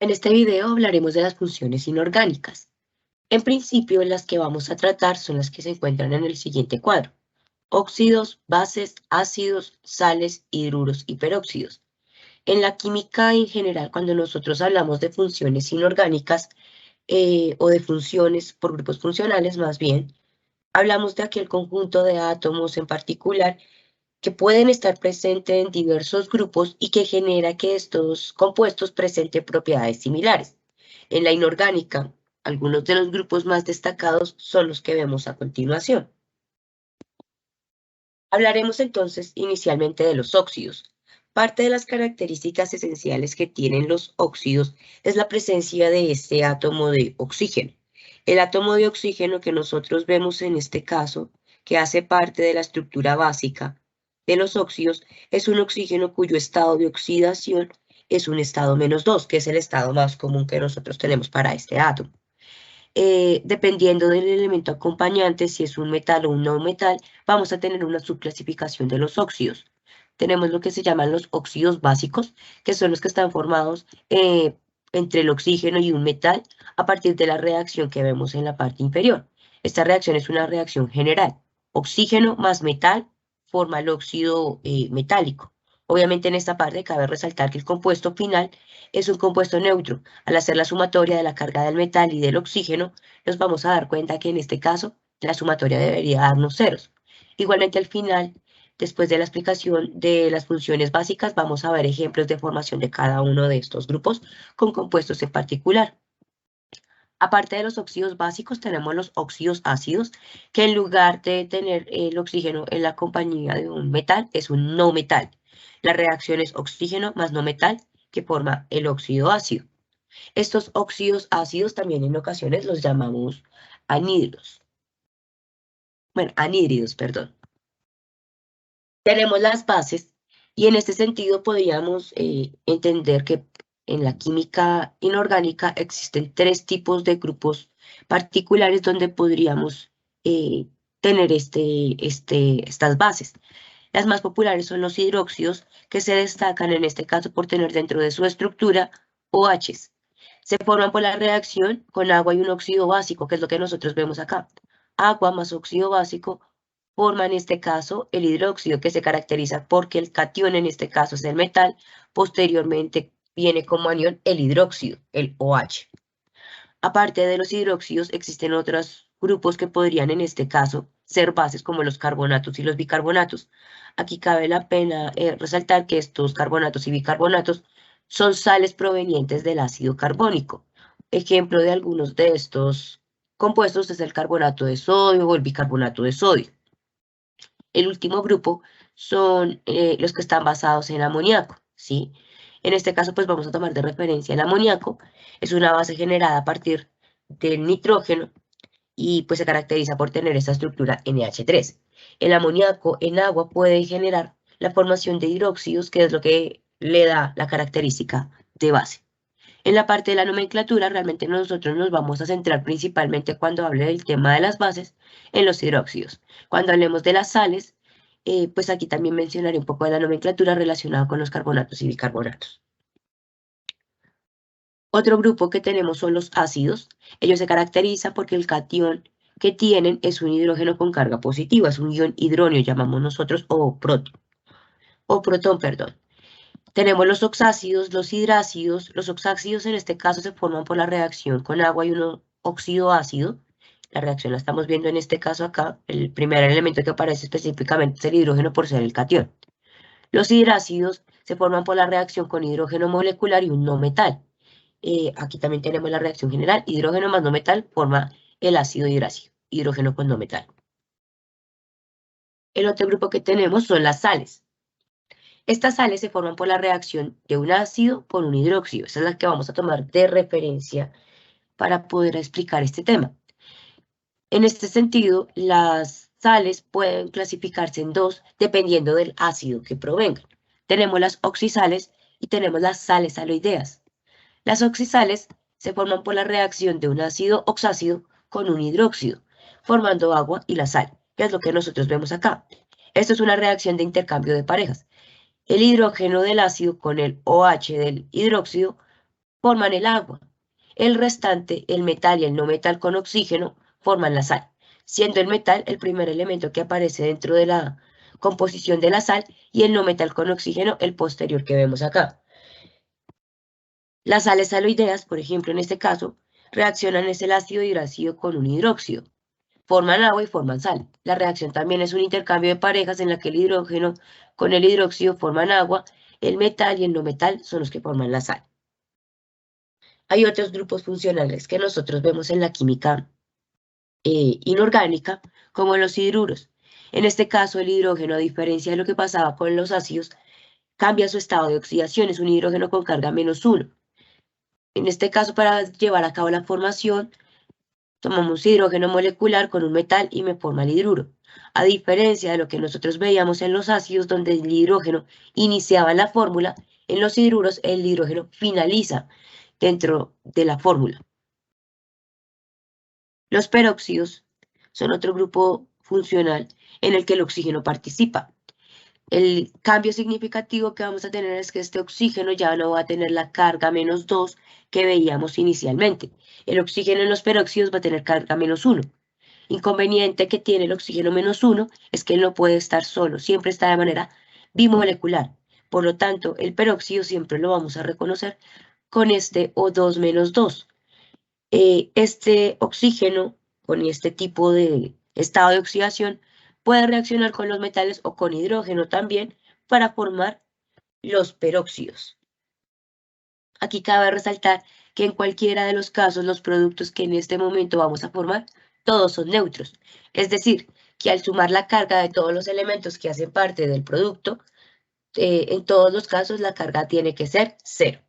En este video hablaremos de las funciones inorgánicas. En principio, las que vamos a tratar son las que se encuentran en el siguiente cuadro: óxidos, bases, ácidos, sales, hidruros y peróxidos. En la química en general, cuando nosotros hablamos de funciones inorgánicas o de funciones por grupos funcionales más bien, hablamos de aquel conjunto de átomos en particular que pueden estar presentes en diversos grupos y que genera que estos compuestos presenten propiedades similares. En la inorgánica, algunos de los grupos más destacados son los que vemos a continuación. Hablaremos entonces inicialmente de los óxidos. Parte de las características esenciales que tienen los óxidos es la presencia de este átomo de oxígeno. El átomo de oxígeno que nosotros vemos en este caso, que hace parte de la estructura básica de los óxidos, es un oxígeno cuyo estado de oxidación es un estado -2, que es el estado más común que nosotros tenemos para este átomo. Dependiendo del elemento acompañante, si es un metal o un no metal, vamos a tener una subclasificación de los óxidos. Tenemos lo que se llaman los óxidos básicos, que son los que están formados entre el oxígeno y un metal a partir de la reacción que vemos en la parte inferior. Esta reacción es una reacción general. Oxígeno más metal forma el óxido metálico. Obviamente en esta parte cabe resaltar que el compuesto final es un compuesto neutro. Al hacer la sumatoria de la carga del metal y del oxígeno, nos vamos a dar cuenta que en este caso la sumatoria debería darnos ceros. Igualmente al final, después de la explicación de las funciones básicas, vamos a ver ejemplos de formación de cada uno de estos grupos con compuestos en particular. Aparte de los óxidos básicos, tenemos los óxidos ácidos, que en lugar de tener el oxígeno en la compañía de un metal, es un no metal. La reacción es oxígeno más no metal, que forma el óxido ácido. Estos óxidos ácidos también en ocasiones los llamamos anhídridos. Bueno, anhídridos, perdón. Tenemos las bases y en este sentido podríamos entender que en la química inorgánica existen tres tipos de grupos particulares donde podríamos tener estas bases. Las más populares son los hidróxidos, que se destacan en este caso por tener dentro de su estructura OHs. Se forman por la reacción con agua y un óxido básico, que es lo que nosotros vemos acá. Agua más óxido básico forma en este caso el hidróxido, que se caracteriza porque el catión en este caso es el metal, posteriormente viene como anión el hidróxido, el OH. Aparte de los hidróxidos, existen otros grupos que podrían en este caso ser bases como los carbonatos y los bicarbonatos. Aquí cabe la pena resaltar que estos carbonatos y bicarbonatos son sales provenientes del ácido carbónico. Ejemplo de algunos de estos compuestos es el carbonato de sodio o el bicarbonato de sodio. El último grupo son los que están basados en amoníaco, ¿sí? En este caso, pues vamos a tomar de referencia el amoníaco. Es una base generada a partir del nitrógeno y pues se caracteriza por tener esta estructura NH3. El amoníaco en agua puede generar la formación de hidróxidos, que es lo que le da la característica de base. En la parte de la nomenclatura, realmente nosotros nos vamos a centrar principalmente cuando hable del tema de las bases en los hidróxidos. Cuando hablemos de las sales, pues aquí también mencionaré un poco de la nomenclatura relacionada con los carbonatos y bicarbonatos. Otro grupo que tenemos son los ácidos. Ellos se caracterizan porque el catión que tienen es un hidrógeno con carga positiva, es un ion hidróneo, llamamos nosotros, o protón, perdón. Tenemos los oxácidos, los hidrácidos. Los oxácidos en este caso se forman por la reacción con agua y un óxido ácido. La reacción la estamos viendo en este caso acá. El primer elemento que aparece específicamente es el hidrógeno por ser el catión. Los hidrácidos se forman por la reacción con hidrógeno molecular y un no metal. Aquí también tenemos la reacción general. Hidrógeno más no metal forma el ácido hidrácido. Hidrógeno con no metal. El otro grupo que tenemos son las sales. Estas sales se forman por la reacción de un ácido con un hidróxido. Esa es la que vamos a tomar de referencia para poder explicar este tema. En este sentido, las sales pueden clasificarse en dos dependiendo del ácido que provengan. Tenemos las oxisales y tenemos las sales aloideas. Las oxisales se forman por la reacción de un ácido oxácido con un hidróxido, formando agua y la sal, que es lo que nosotros vemos acá. Esto es una reacción de intercambio de parejas. El hidrógeno del ácido con el OH del hidróxido forman el agua. El restante, el metal y el no metal con oxígeno, forman la sal, siendo el metal el primer elemento que aparece dentro de la composición de la sal y el no metal con oxígeno el posterior que vemos acá. Las sales aloideas, por ejemplo, en este caso, reaccionan es el ácido hidrácido con un hidróxido. Forman agua y forman sal. La reacción también es un intercambio de parejas en la que el hidrógeno con el hidróxido forman agua, el metal y el no metal son los que forman la sal. Hay otros grupos funcionales que nosotros vemos en la química inorgánica, como los hidruros. En este caso, el hidrógeno, a diferencia de lo que pasaba con los ácidos, cambia su estado de oxidación, es un hidrógeno con carga -1. En este caso, para llevar a cabo la formación, tomamos hidrógeno molecular con un metal y me forma el hidruro. A diferencia de lo que nosotros veíamos en los ácidos, donde el hidrógeno iniciaba la fórmula, en los hidruros el hidrógeno finaliza dentro de la fórmula. Los peróxidos son otro grupo funcional en el que el oxígeno participa. El cambio significativo que vamos a tener es que este oxígeno ya no va a tener la carga -2 que veíamos inicialmente. El oxígeno en los peróxidos va a tener carga -1. Inconveniente que tiene el oxígeno -1 es que él no puede estar solo, siempre está de manera bimolecular. Por lo tanto, el peróxido siempre lo vamos a reconocer con este O2-2. Este oxígeno con este tipo de estado de oxidación puede reaccionar con los metales o con hidrógeno también para formar los peróxidos. Aquí cabe resaltar que en cualquiera de los casos los productos que en este momento vamos a formar todos son neutros. Es decir, que al sumar la carga de todos los elementos que hacen parte del producto, en todos los casos la carga tiene que ser 0.